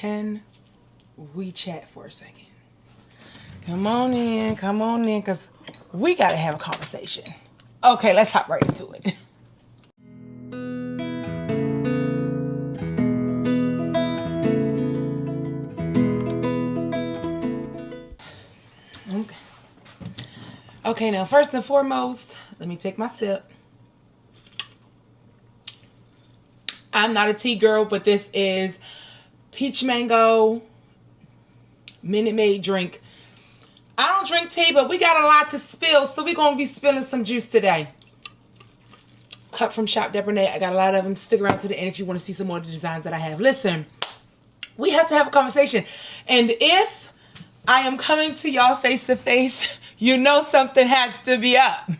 Can we chat for a second? Come on in, because we got to have a conversation. Okay, let's hop right into it. Okay, now first and foremost, let me take my sip. I'm not a tea girl, but this is peach mango Minute Maid drink. I don't drink tea, but we got a lot to spill, so we're going to be spilling some juice today. Cup from Shop Debra. I got a lot of them. Stick around to the end if you want to see some more of the designs that I have. Listen, we have to have a conversation. And if I am coming to y'all face to face, you know something has to be up.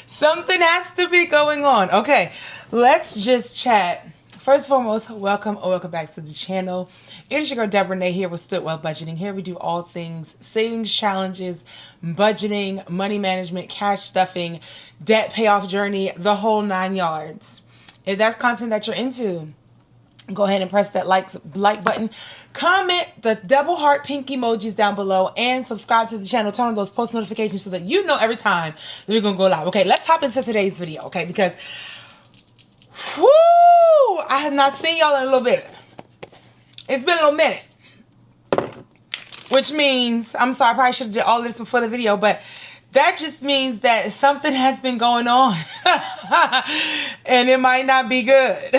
Something has to be going on. Okay, let's just chat. First and foremost, welcome or welcome back to the channel. It is your girl Debra here with Stood Well Budgeting. Here we do all things savings challenges, budgeting, money management, cash stuffing, debt payoff journey, the whole 9 yards. If that's content that you're into, go ahead and press that like button. Comment the double heart pink emojis down below and subscribe to the channel. Turn on those post notifications so that you know every time that we're going to go live. Okay, let's hop into today's video, okay? Because, whoo, I have not seen y'all in a little bit. It's been a little minute. Which means, I'm sorry, I probably should have did all this before the video, but that just means that something has been going on. And it might not be good.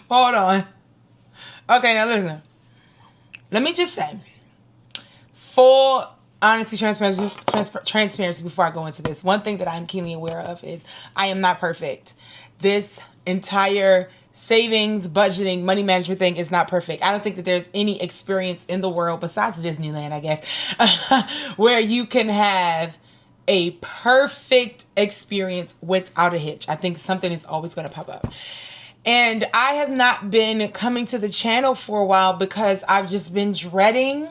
Hold on. Okay, now listen. Let me just say, full honesty, transparency before I go into this. One thing that I'm keenly aware of is I am not perfect. This entire savings, budgeting, money management thing is not perfect. I don't think that there's any experience in the world besides Disneyland, I guess, where you can have a perfect experience without a hitch. I think something is always going to pop up. And I have not been coming to the channel for a while because I've just been dreading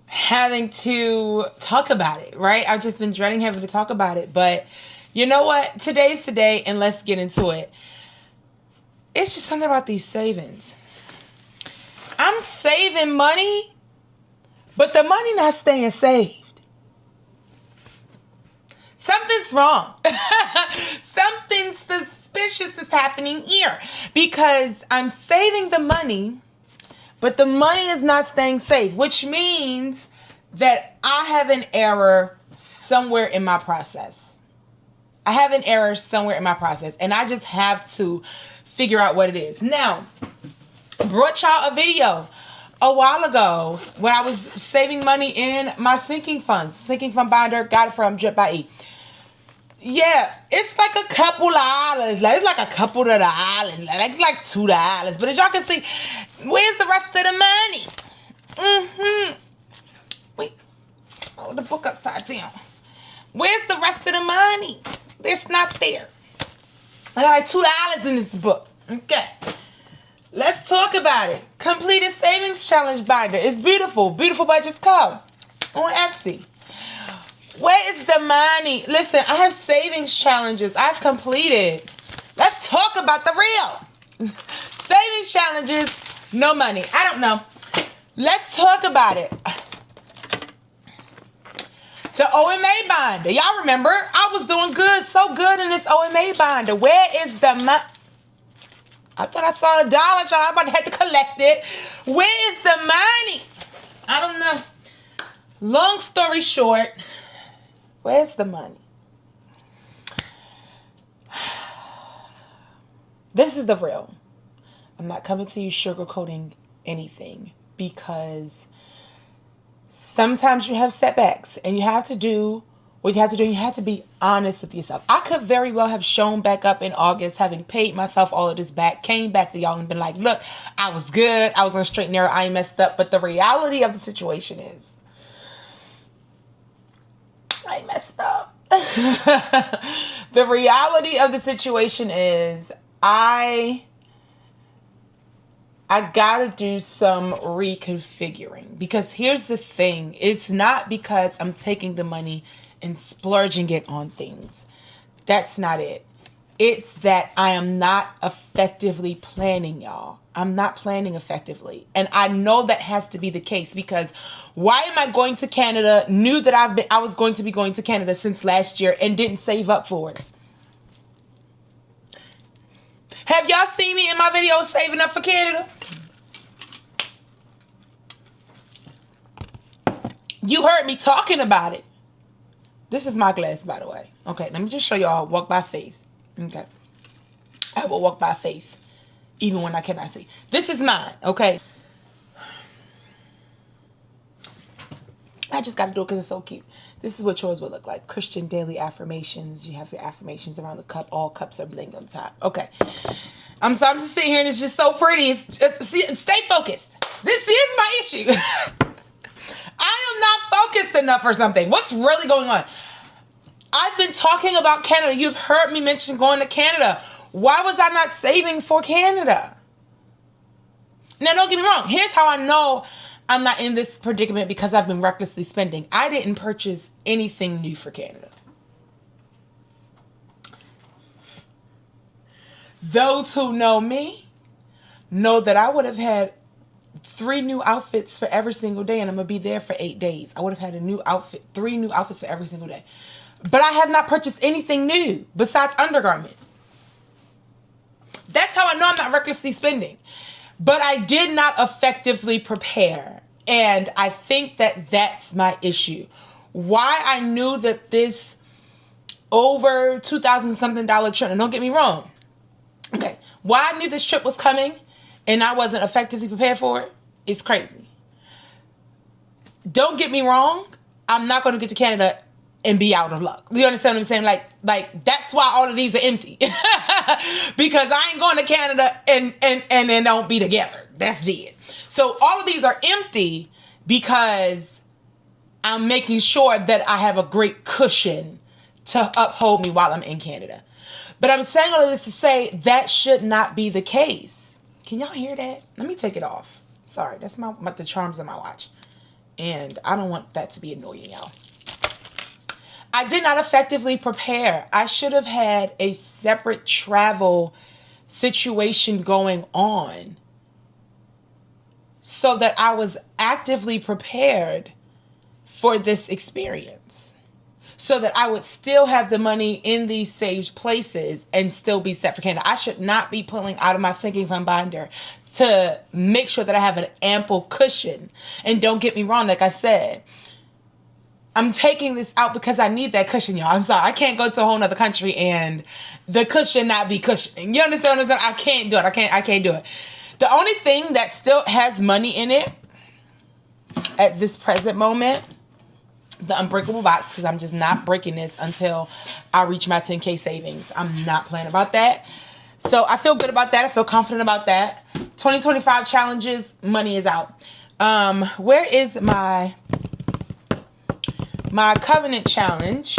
having to talk about it, right? I've just been dreading having to talk about it. But you know what? Today's today, and let's get into it. It's just something about these savings. I'm saving money, but the money not staying saved. Something's wrong. Something suspicious is happening here because I'm saving the money, but the money is not staying safe, which means that I have an error somewhere in my process. I have an error somewhere in my process, and I just have to figure out what it is. Now, brought y'all a video a while ago when I was saving money in my sinking funds. Sinking fund binder, got it from Drip by E. Yeah, it's like a couple of dollars. Like, it's like a couple of dollars. Like, it's like $2. But as y'all can see, where's the rest of the money? Wait. Oh, the book upside down. Where's the rest of the money? It's not there. I got like $2 in this book. Okay. Let's talk about it. Completed savings challenge binder. It's beautiful. Beautiful Budgets come on Etsy. Where is the money? Listen, I have savings challenges I've completed. Let's talk about the real. Savings challenges, no money. I don't know. Let's talk about it. The OMA binder. Y'all remember? I was doing good, so good in this OMA binder. Where is the money? I thought I saw $1, y'all. I'm about to have to collect it. Where is the money? I don't know. Long story short, where's the money? This is the real. I'm not coming to you sugarcoating anything because sometimes you have setbacks and you have to do what you have to do. You have to be honest with yourself. I could very well have shown back up in August, having paid myself all of this back, came back to y'all and been like, look, I was good. I was on a straight and narrow. I ain't messed up. But the reality of the situation is I ain't messed up. The reality of the situation is I gotta do some reconfiguring, because here's the thing. It's not because I'm taking the money and splurging it on things. That's not it. It's that I am not effectively planning, y'all. I'm not planning effectively. And I know that has to be the case, because why am I going to Canada? Knew that I was going to be going to Canada since last year and didn't save up for it. Have y'all seen me in my videos saving up for Canada? You heard me talking about it. This is my glass, by the way. Okay, let me just show y'all walk by faith. Okay. I will walk by faith even when I cannot see. This is mine, okay? I just got to do it because it's so cute. This is what yours would look like. Christian daily affirmations. You have your affirmations around the cup. All cups are bling on top. Okay. I'm just sitting here and it's just so pretty. Stay focused. This is my issue. I am not focused enough or something. What's really going on? I've been talking about Canada. You've heard me mention going to Canada. Why was I not saving for Canada? Now, don't get me wrong. Here's how I know I'm not in this predicament, because I've been recklessly spending. I didn't purchase anything new for Canada. Those who know me know that I would have had 3 new outfits for every single day, and I'm going to be there for 8 days. I would have had a new outfit, 3 new outfits for every single day. But I have not purchased anything new besides undergarment. That's how I know I'm not recklessly spending. But I did not effectively prepare. And I think that that's my issue. Why I knew that this over $2,000 something trip, and don't get me wrong. Okay. Why I knew this trip was coming and I wasn't effectively prepared for it is crazy. Don't get me wrong. I'm not going to get to Canada and be out of luck. You understand what I'm saying? Like that's why all of these are empty. Because I ain't going to Canada and then don't be together. That's dead. So all of these are empty because I'm making sure that I have a great cushion to uphold me while I'm in Canada. But I'm saying all of this to say that should not be the case. Can y'all hear that? Let me take it off. Sorry, that's the charms of my watch. And I don't want that to be annoying, y'all. I did not effectively prepare. I should have had a separate travel situation going on so that I was actively prepared for this experience, so that I would still have the money in these saved places and still be set for Canada. I should not be pulling out of my sinking fund binder to make sure that I have an ample cushion. And don't get me wrong, like I said, I'm taking this out because I need that cushion, y'all. I'm sorry. I can't go to a whole nother country and the cushion not be cushioning. You understand what I'm saying? I can't do it. I can't do it. The only thing that still has money in it at this present moment, the unbreakable box, because I'm just not breaking this until I reach my 10K savings. I'm not playing about that. So I feel good about that. I feel confident about that. 2025 challenges, money is out. Where is my covenant challenge?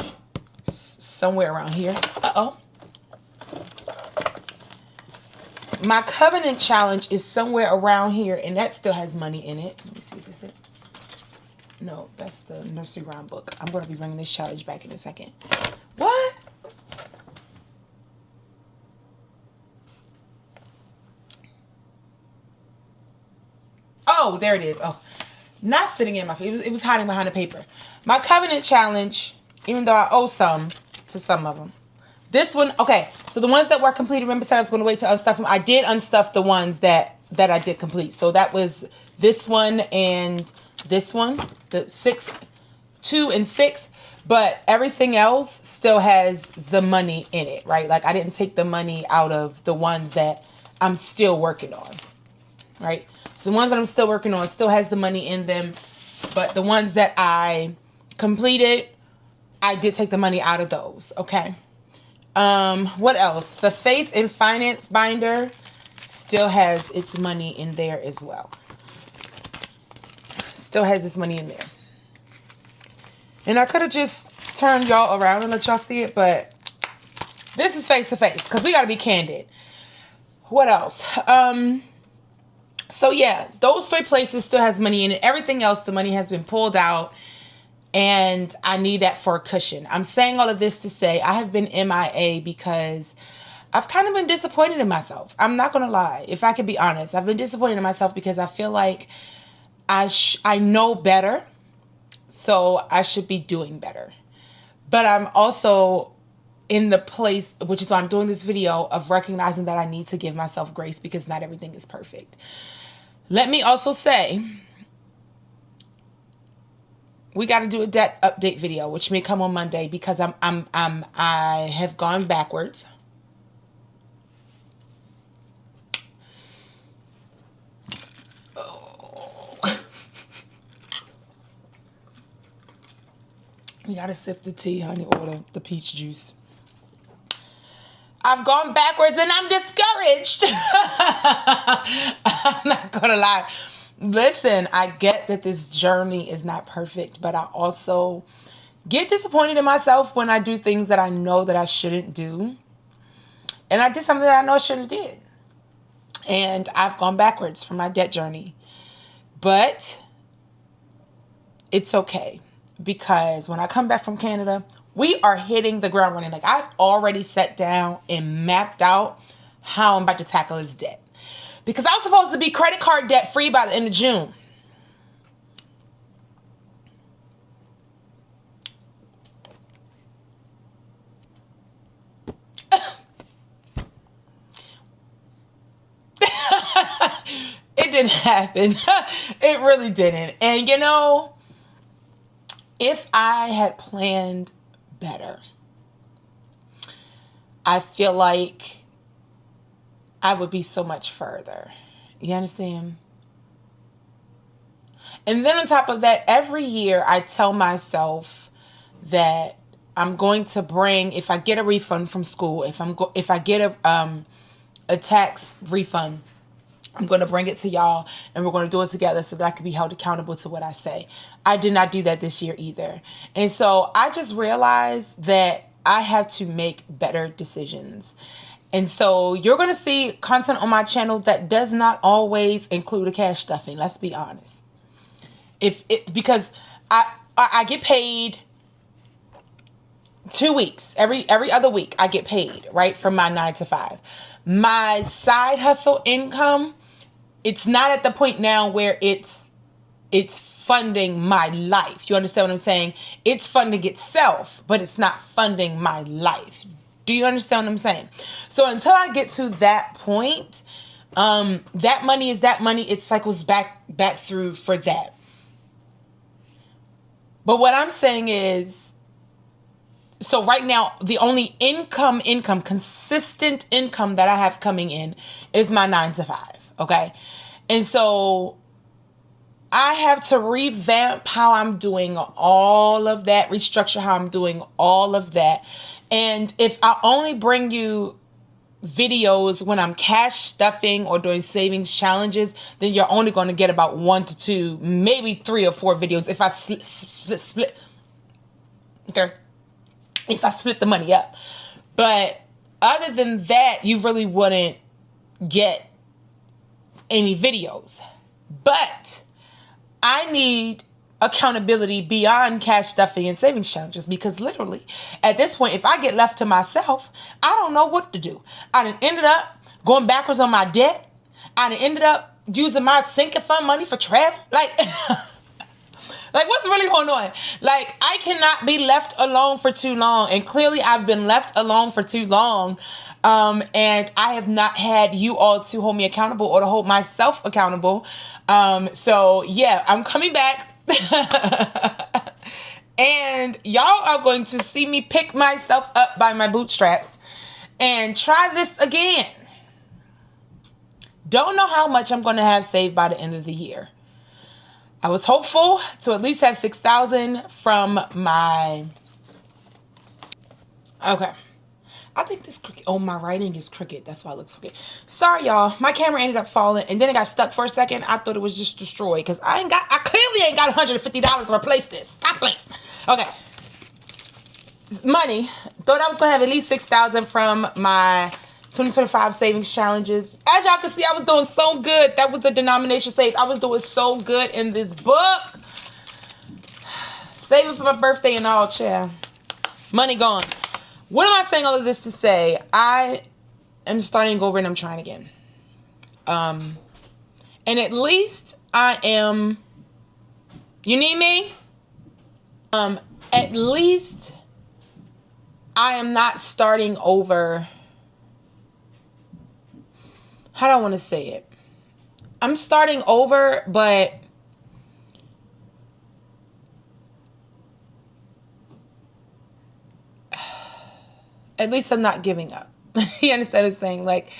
Somewhere around here. Uh-oh. My covenant challenge is somewhere around here, and that still has money in it. Let me see, is this it? No, that's the nursery rhyme book. I'm going to be bringing this challenge back in a second. What? Oh, there it is. Oh, not sitting in my face. It was hiding behind the paper. My covenant challenge, even though I owe some to some of them. This one, okay. So the ones that were completed, remember I said I was going to wait to unstuff them. I did unstuff the ones that I did complete. So that was this one and this one, the 6, 2 and 6, but everything else still has the money in it, right? Like I didn't take the money out of the ones that I'm still working on, right? So the ones that I'm still working on still has the money in them, but the ones that I completed, I did take the money out of those, okay? What else? The faith and finance binder still has its money in there as well. Still has its money in there. And I could have just turned y'all around and let y'all see it, but this is face to face because we got to be candid. What else? So yeah, those 3 places still has money in it. Everything else, the money has been pulled out, and I need that for a cushion. I'm saying all of this to say I have been MIA because I've kind of been disappointed in myself. I'm not going to lie. If I could be honest, I've been disappointed in myself because I feel like I know better, so I should be doing better. But I'm also in the place, which is why I'm doing this video, of recognizing that I need to give myself grace because not everything is perfect. Let me also say, we got to do a debt update video, which may come on Monday because I have gone backwards. We gotta sip the tea, honey, or the peach juice. I've gone backwards and I'm discouraged. I'm not gonna lie. Listen, I get that this journey is not perfect, but I also get disappointed in myself when I do things that I know that I shouldn't do. And I did something that I know I shouldn't have did. And I've gone backwards from my debt journey. But it's okay. Because when I come back from Canada, we are hitting the ground running. Like, I've already sat down and mapped out how I'm about to tackle this debt. Because I was supposed to be credit card debt free by the end of June. It didn't happen. It really didn't. And you know, if I had planned better, I feel like I would be so much further. You understand? And then on top of that, every year I tell myself that I'm going to bring, if I get a refund from school, if I get a tax refund, I'm going to bring it to y'all and we're going to do it together so that I can be held accountable to what I say. I did not do that this year either. And so I just realized that I have to make better decisions. And so you're going to see content on my channel that does not always include a cash stuffing. Let's be honest. Because I get paid 2 weeks. Every other week I get paid, right? From my 9 to 5. My side hustle income, it's not at the point now where it's funding my life. You understand what I'm saying? It's funding itself, but it's not funding my life. Do you understand what I'm saying? So until I get to that point, that money is that money. It cycles back through for that. But what I'm saying is, so right now, the only consistent income that I have coming in is my 9 to 5. Okay. And so I have to revamp how I'm doing all of that, restructure how I'm doing all of that. And if I only bring you videos when I'm cash stuffing or doing savings challenges, then you're only going to get about 1 to 2, maybe 3 or 4 videos if I split. Okay. If I split the money up. But other than that, you really wouldn't get any videos. But I need accountability beyond cash stuffing and savings challenges, because literally at this point, if I get left to myself, I don't know what to do. I done ended up going backwards on my debt. I done ended up using my sinking fund money for travel. Like, what's really going on? Like, I cannot be left alone for too long. And clearly I've been left alone for too long. And I have not had you all to hold me accountable or to hold myself accountable. So yeah, I'm coming back. And y'all are going to see me pick myself up by my bootstraps and try this again. Don't know how much I'm going to have saved by the end of the year. I was hopeful to at least have $6,000 from my... Okay. I think this crooked. Oh, my writing is crooked. That's why it looks crooked. Sorry, y'all. My camera ended up falling, and then it got stuck for a second. I thought it was just destroyed because I clearly ain't got $150 to replace this. Stop playing. Okay. Money. Thought I was going to have at least $6,000 from my 2025 savings challenges. As y'all can see, I was doing so good. That was the denomination saved. I was doing so good in this book. Saving for my birthday and all, child. Money gone. What am I saying all of this to say? I am starting over and I'm trying again. And at least I am, you need me? At least I am not starting over. How do I want to say it? I'm starting over, but at least I'm not giving up. You understand what I'm saying? Like,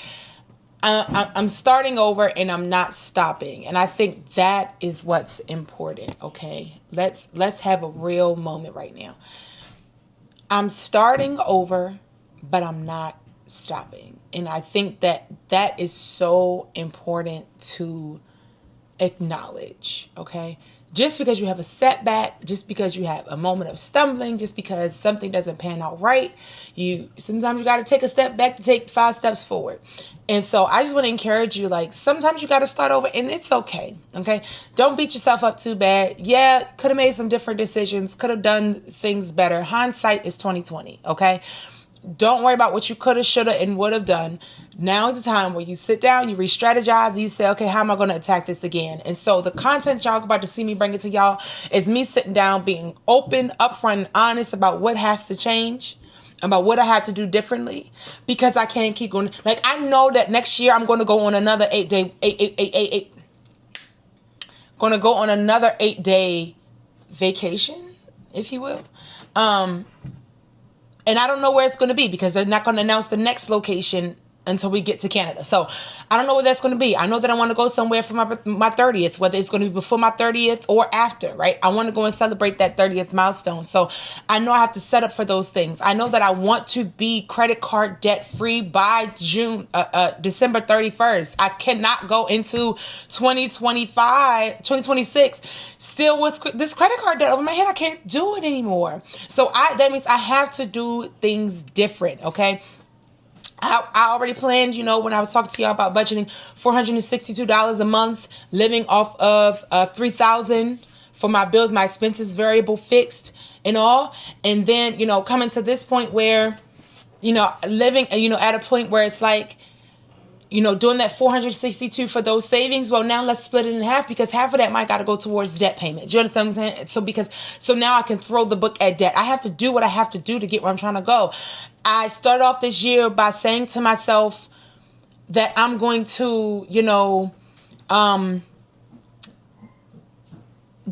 I'm starting over and I'm not stopping. And I think that is what's important. Okay. Let's have a real moment right now. I'm starting over, but I'm not stopping. And I think that is so important to acknowledge. Okay. Just because you have a setback, just because you have a moment of stumbling, just because something doesn't pan out right, sometimes you got to take a step back to take 5 steps forward. And so I just want to encourage you, like, sometimes you got to start over and it's okay. Okay. Don't beat yourself up too bad. Yeah. Could have made some different decisions. Could have done things better. Hindsight is 20/20. Okay. Don't worry about what you could have, should have, and would have done. Now is the time where you sit down, you re-strategize, and you say, okay, how am I going to attack this again? And so the content y'all about to see me bring it to y'all is me sitting down, being open, upfront, and honest about what has to change, about what I have to do differently, because I can't keep going. Like, I know that next year I'm going to go on another 8-day vacation, if you will. And I don't know where it's going to be because they're not going to announce the next location until we get to Canada. So I don't know where that's going to be. I know that I want to go somewhere for my 30th, whether it's going to be before my 30th or after, right? I want to go and celebrate that 30th milestone. So I know I have to set up for those things. I know that I want to be credit card debt free by December 31st. I cannot go into 2026 still with this credit card debt over my head. I can't do it anymore. So that means I have to do things different. Okay. I already planned, when I was talking to y'all about budgeting $462 a month, living off of $3,000 for my bills, my expenses, variable, fixed, and all. And then, coming to this point where, living, at a point where it's like, doing that 462 for those savings. Well, now let's split it in half because half of that might got to go towards debt payments. You understand what I'm saying? So now I can throw the book at debt. I have to do what I have to do to get where I'm trying to go. I started off this year by saying to myself that I'm going to,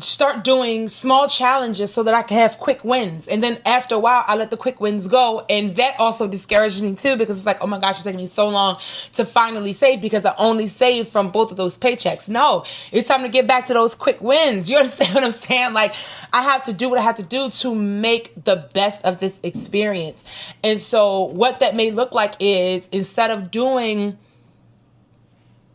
start doing small challenges so that I can have quick wins. And then after a while, I let the quick wins go. And that also discouraged me too, because it's like, oh my gosh, it's taking me so long to finally save because I only saved from both of those paychecks. No, it's time to get back to those quick wins. You understand what I'm saying? Like, I have to do what I have to do to make the best of this experience. And so what that may look like is, instead of doing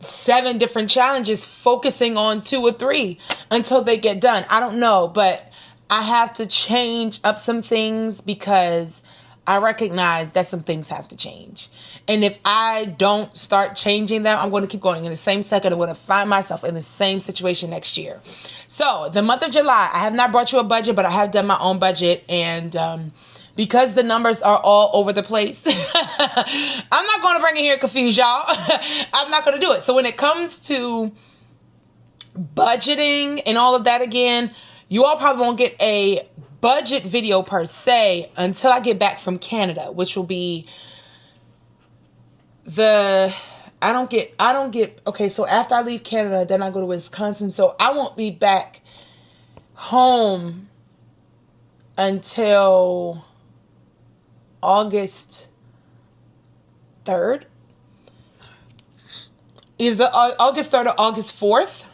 7 different challenges, focusing on 2 or 3 until they get done. I don't know, but I have to change up some things because I recognize that some things have to change. And if I don't start changing them, I'm going to keep going. In the same second, I'm going to find myself in the same situation next year. So the month of July, I have not brought you a budget, but I have done my own budget. And because the numbers are all over the place, I'm not going to bring it here and confuse y'all. I'm not going to do it. So when it comes to budgeting and all of that, again, you all probably won't get a budget video per se until I get back from Canada, which will be okay, so after I leave Canada, then I go to Wisconsin. So I won't be back home until August 3rd. Either August 3rd or August 4th.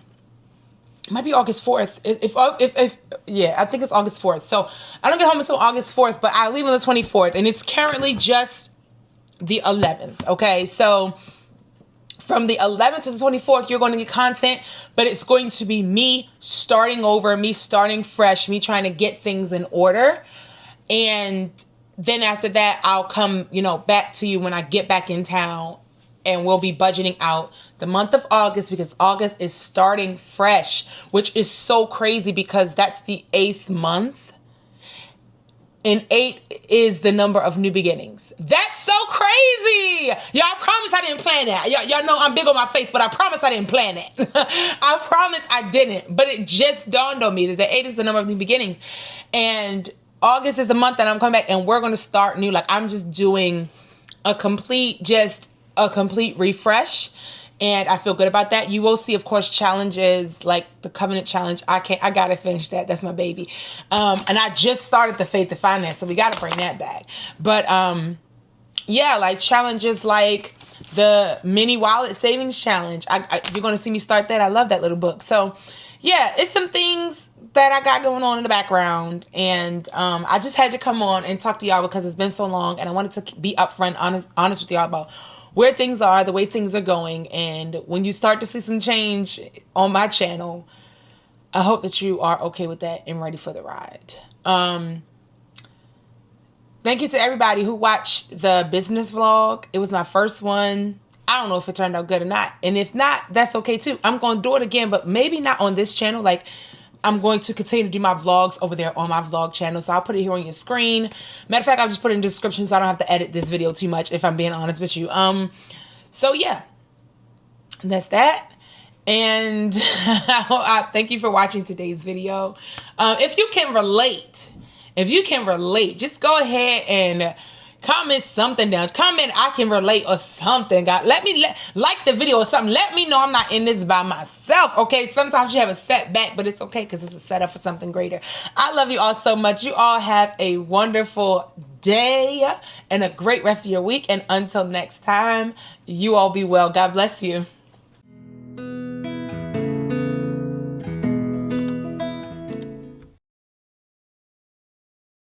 It might be August 4th. I think it's August 4th. So I don't get home until August 4th, but I leave on the 24th, and it's currently just the 11th. Okay, so from the 11th to the 24th, you're going to get content, but it's going to be me starting over, me starting fresh, me trying to get things in order. And then after that, I'll come, back to you when I get back in town, and we'll be budgeting out the month of August, because August is starting fresh, which is so crazy because that's the 8th month. And 8 is the number of new beginnings. That's so crazy. Yeah, I promise plan that. Y'all know I'm big on my faith, but I promise I didn't plan that. I promise I didn't. But it just dawned on me that the 8 is the number of new beginnings. And August is the month that I'm coming back, and we're going to start new. Like, I'm just doing a complete refresh. And I feel good about that. You will see, of course, challenges like the Covenant Challenge. I got to finish that. That's my baby. And I just started the Faith to Finance, so we got to bring that back. But yeah, like challenges like the Mini Wallet Savings Challenge. You're going to see me start that. I love that little book. So yeah, it's some things that I got going on in the background. And I just had to come on and talk to y'all because it's been so long. And I wanted to be upfront, honest with y'all about where things are, the way things are going. And when you start to see some change on my channel, I hope that you are okay with that and ready for the ride. Thank you to everybody who watched the business vlog. It was my first one. I don't know if it turned out good or not. And if not, that's okay too. I'm going to do it again, but maybe not on this channel. Like, I'm going to continue to do my vlogs over there on my vlog channel. So I'll put it here on your screen. Matter of fact, I'll just put it in the description so I don't have to edit this video too much, if I'm being honest with you. So yeah, that's that. And I thank you for watching today's video. If you can relate, just go ahead and comment something down. Comment I can relate or something. God, like the video or something. Let me know I'm not in this by myself. Okay, sometimes you have a setback, but it's okay because it's a setup for something greater. I love you all so much. You all have a wonderful day and a great rest of your week. And until next time, you all be well. God bless you.